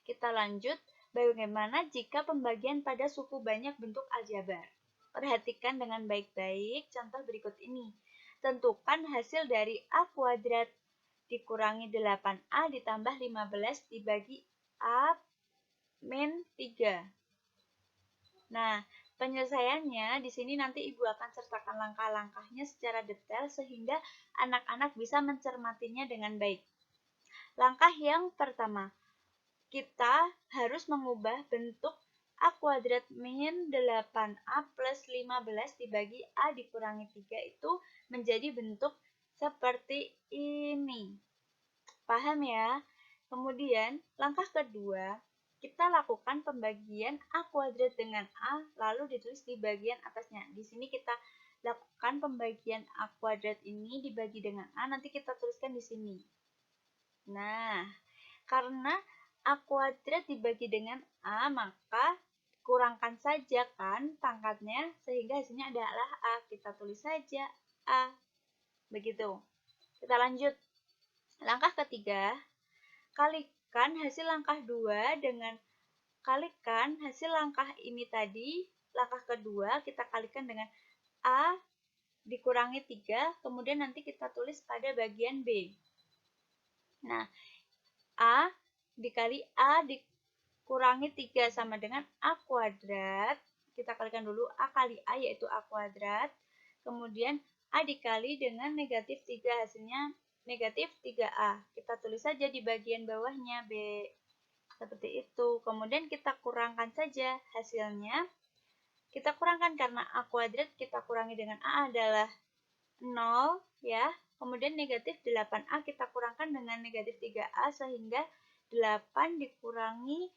Kita lanjut, bagaimana jika pembagian pada suku banyak bentuk aljabar? Perhatikan dengan baik-baik contoh berikut ini. Tentukan hasil dari A kuadrat dikurangi 8A ditambah 15 dibagi A min 3. Nah, penyelesaiannya di sini nanti Ibu akan sertakan langkah-langkahnya secara detail sehingga anak-anak bisa mencermatinya dengan baik. Langkah yang pertama, kita harus mengubah bentuk A kuadrat min 8A plus 15 dibagi A dikurangi 3 itu menjadi bentuk seperti ini. Paham ya? Kemudian, langkah kedua, kita lakukan pembagian A kuadrat dengan A, lalu ditulis di bagian atasnya. Di sini kita lakukan pembagian A kuadrat ini dibagi dengan A, nanti kita tuliskan di sini. Nah, karena A kuadrat dibagi dengan A, maka kurangkan saja kan pangkatnya, sehingga hasilnya adalah A. Kita tulis saja A. Begitu. Kita lanjut. Langkah ketiga, kalikan hasil langkah 2 dengan kalikan hasil langkah ini tadi. Langkah kedua kita kalikan dengan A dikurangi 3, kemudian nanti kita tulis pada bagian B. Nah, A dikali A dikurangi 3 sama dengan A kuadrat. Kita kalikan dulu A kali A yaitu A kuadrat. Kemudian A dikali dengan negatif 3, hasilnya negatif 3A. Kita tulis saja di bagian bawahnya B. Seperti itu. Kemudian kita kurangkan saja hasilnya. Kita kurangkan karena A kuadrat kita kurangi dengan A adalah 0 ya. Kemudian negatif 8A kita kurangkan dengan negatif 3A sehingga 8 dikurangi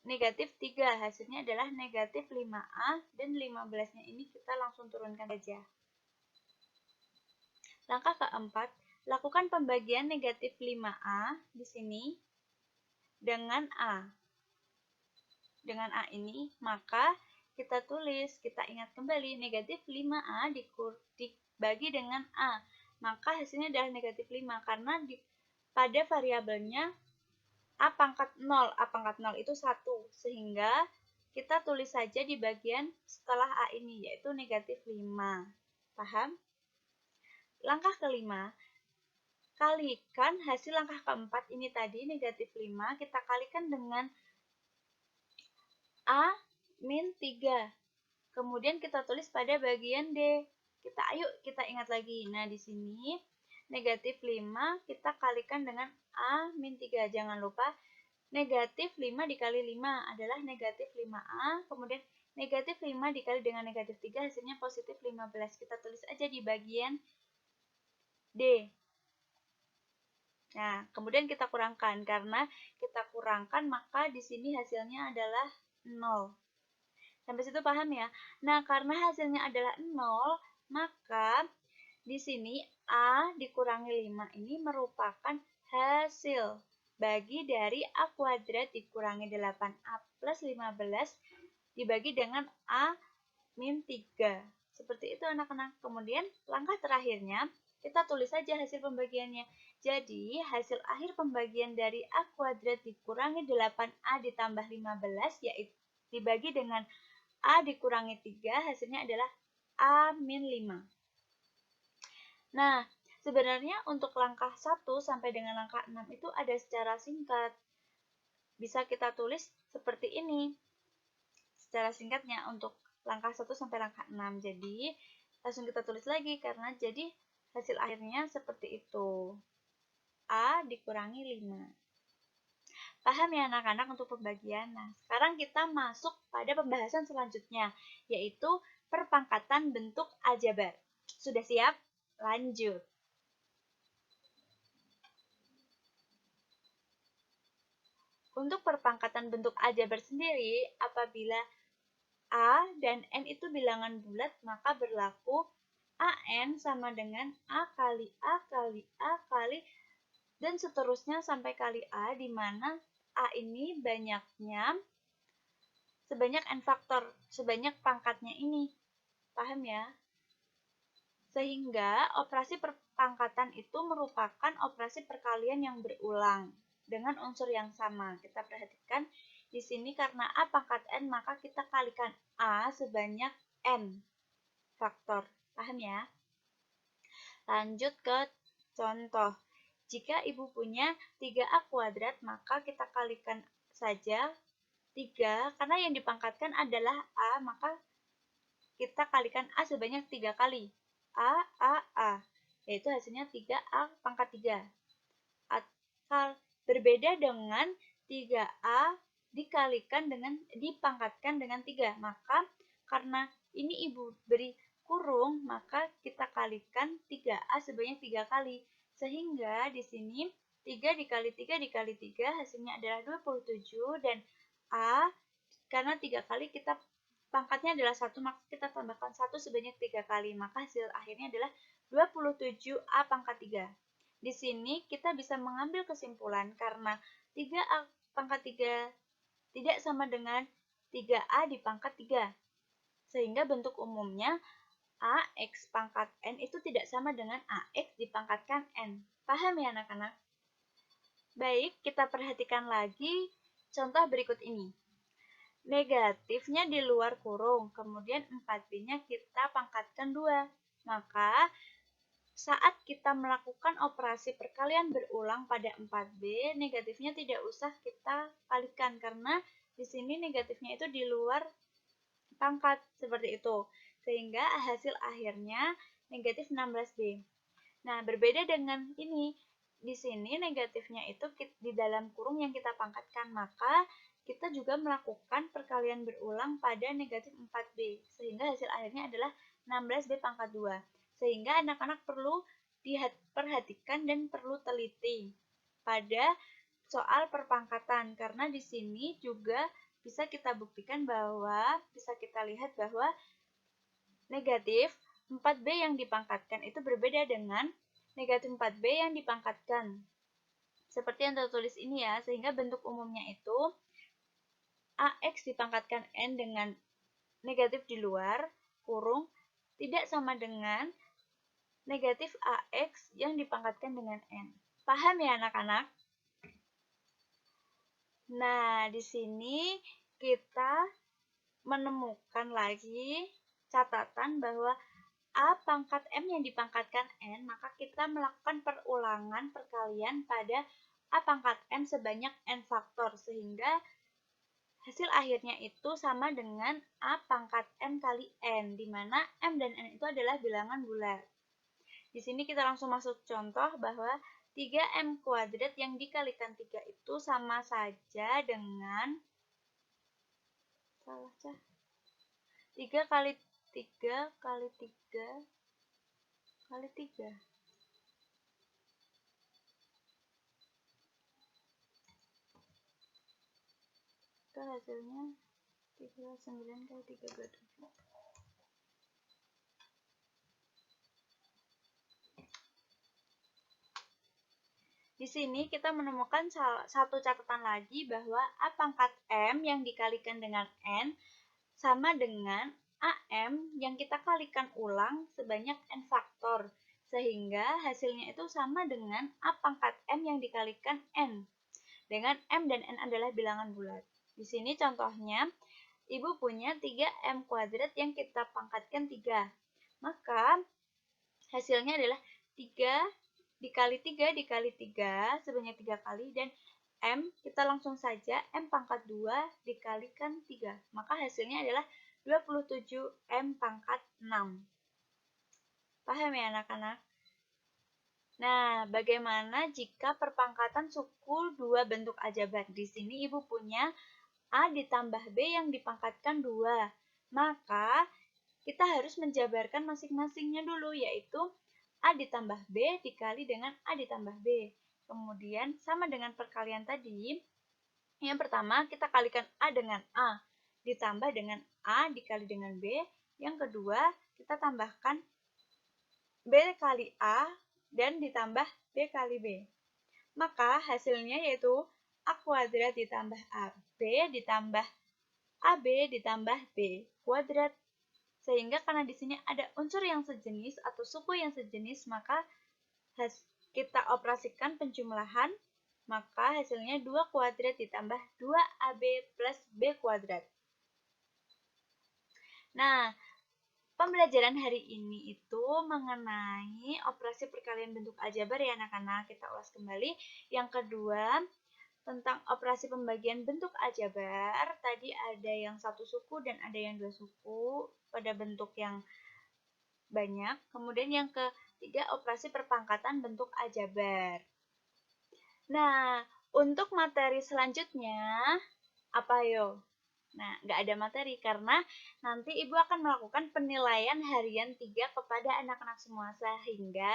negatif 3. Hasilnya adalah negatif 5A dan 15-nya ini kita langsung turunkan saja. Langkah keempat, lakukan pembagian negatif 5A di sini dengan A. Dengan A ini, maka kita tulis, kita ingat kembali, negatif 5A dibagi dengan A. Maka hasilnya adalah negatif 5, karena pada variabelnya A pangkat 0. A pangkat 0 itu 1, sehingga kita tulis saja di bagian setelah A ini, yaitu negatif 5. Paham? Langkah kelima, kalikan hasil langkah keempat ini tadi, negatif 5, kita kalikan dengan A min 3. Kemudian kita tulis pada bagian D. Kita ingat lagi. Nah, di sini negatif 5 kita kalikan dengan A min 3. Jangan lupa, negatif 5 dikali 5 adalah negatif 5A. Kemudian negatif 5 dikali dengan negatif 3 hasilnya positif 15. Kita tulis aja di bagian D. Nah, kemudian kita kurangkan. Karena kita kurangkan, maka di sini hasilnya adalah 0. Sampai situ paham ya? Nah, karena hasilnya adalah 0, maka di sini A dikurangi 5 ini merupakan hasil bagi dari A kuadrat dikurangi 8A plus 15 dibagi dengan A min 3. Seperti itu anak-anak. Kemudian langkah terakhirnya, kita tulis saja hasil pembagiannya. Jadi, hasil akhir pembagian dari A kuadrat dikurangi 8A ditambah 15, yaitu dibagi dengan A dikurangi 3, hasilnya adalah A min 5. Nah, sebenarnya untuk langkah 1 sampai dengan langkah 6 itu ada secara singkat. Bisa kita tulis seperti ini. Secara singkatnya untuk langkah 1 sampai langkah 6. Jadi, langsung kita tulis lagi karena jadi hasil akhirnya seperti itu. A dikurangi 5. Paham ya anak-anak untuk pembagian? Nah, sekarang kita masuk pada pembahasan selanjutnya, yaitu perpangkatan bentuk aljabar. Sudah siap? Lanjut. Untuk perpangkatan bentuk aljabar sendiri, apabila A dan N itu bilangan bulat, maka berlaku AN sama dengan A kali A kali A kali dan seterusnya sampai kali A, di mana A ini banyaknya sebanyak N faktor, sebanyak pangkatnya ini. Paham ya? Sehingga operasi perpangkatan itu merupakan operasi perkalian yang berulang. dengan unsur yang sama. Kita perhatikan di sini karena A pangkat N, maka kita kalikan A sebanyak N faktor. Paham ya? Lanjut ke contoh. Jika ibu punya 3A kuadrat, maka kita kalikan saja 3, karena yang dipangkatkan adalah A, maka kita kalikan A sebanyak 3 kali. A, yaitu hasilnya 3A pangkat 3. Atau berbeda dengan 3A dipangkatkan dengan 3. Maka karena ini ibu beri kurung, maka kita kalikan 3A sebanyak 3 kali. Sehingga di sini 3 dikali 3 dikali 3 hasilnya adalah 27, dan A karena 3 kali kita pangkatnya adalah 1, maka kita tambahkan 1 sebanyak 3 kali. Maka hasil akhirnya adalah 27A pangkat 3. Di sini kita bisa mengambil kesimpulan karena 3A pangkat 3 tidak sama dengan 3A di pangkat 3. Sehingga bentuk umumnya AX pangkat N itu tidak sama dengan AX dipangkatkan N. Paham ya anak-anak? Baik, kita perhatikan lagi contoh berikut ini. Negatifnya di luar kurung, kemudian 4B-nya kita pangkatkan 2. Maka saat kita melakukan operasi perkalian berulang pada 4B, negatifnya tidak usah kita kalikan karena di sini negatifnya itu di luar pangkat seperti itu. Sehingga hasil akhirnya negatif 16B. Nah, berbeda dengan ini. Di sini negatifnya itu di dalam kurung yang kita pangkatkan, maka kita juga melakukan perkalian berulang pada negatif 4B. Sehingga hasil akhirnya adalah 16B pangkat 2. Sehingga anak-anak perlu diperhatikan dan perlu teliti pada soal perpangkatan. Karena di sini juga bisa kita buktikan bahwa, bisa kita lihat bahwa negatif 4B yang dipangkatkan itu berbeda dengan negatif 4B yang dipangkatkan. Seperti yang tertulis ini ya, sehingga bentuk umumnya itu AX dipangkatkan N dengan negatif di luar kurung tidak sama dengan negatif AX yang dipangkatkan dengan N. Paham ya anak-anak? Nah, di sini kita menemukan lagi catatan bahwa A pangkat M yang dipangkatkan N, maka kita melakukan perulangan perkalian pada A pangkat M sebanyak N faktor, sehingga hasil akhirnya itu sama dengan A pangkat M kali N, di mana M dan N itu adalah bilangan bulat. Di sini kita langsung masuk contoh bahwa 3M kuadrat yang dikalikan 3 itu sama saja dengan 3 kali 3 kali 3 kali 3. Itu hasilnya 39 kali 3 27. Di sini kita menemukan satu catatan lagi bahwa A pangkat M yang dikalikan dengan N sama dengan AM yang kita kalikan ulang sebanyak N faktor. Sehingga hasilnya itu sama dengan A pangkat M yang dikalikan N. Dengan M dan N adalah bilangan bulat. Di sini contohnya, ibu punya 3M kuadrat yang kita pangkatkan 3. Maka hasilnya adalah 3 dikali 3 dikali 3 sebanyak 3 kali, dan M kita langsung saja M pangkat 2 dikalikan 3. Maka hasilnya adalah 27 M pangkat 6. Paham ya anak-anak? Nah, bagaimana jika perpangkatan suku dua bentuk aljabar? Di sini ibu punya A ditambah B yang dipangkatkan 2. Maka kita harus menjabarkan masing-masingnya dulu, yaitu A ditambah B dikali dengan A ditambah B. Kemudian sama dengan perkalian tadi, yang pertama kita kalikan A dengan A, ditambah dengan A dikali dengan B. Yang kedua kita tambahkan B kali A dan ditambah B kali B. Maka hasilnya yaitu A kuadrat ditambah AB ditambah AB ditambah B kuadrat. Sehingga karena di sini ada unsur yang sejenis atau suku yang sejenis, maka kita operasikan penjumlahan Maka hasilnya 2 kuadrat ditambah 2AB plus B kuadrat. Nah, pembelajaran hari ini itu mengenai operasi perkalian bentuk aljabar ya anak-anak. Kita ulas kembali. Yang kedua, tentang operasi pembagian bentuk aljabar. Tadi ada yang satu suku dan ada yang dua suku pada bentuk yang banyak. Kemudian yang ketiga, operasi perpangkatan bentuk aljabar. Nah, untuk materi selanjutnya, apa yo? Nah, nggak ada materi karena nanti Ibu akan melakukan penilaian harian 3 kepada anak-anak semua. Sehingga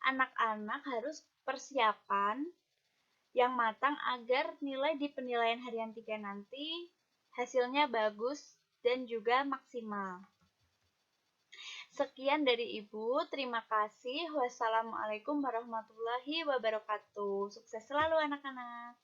anak-anak harus persiapan yang matang agar nilai di penilaian harian 3 nanti hasilnya bagus dan juga maksimal. Sekian dari Ibu, terima kasih. Wassalamualaikum warahmatullahi wabarakatuh. Sukses selalu anak-anak.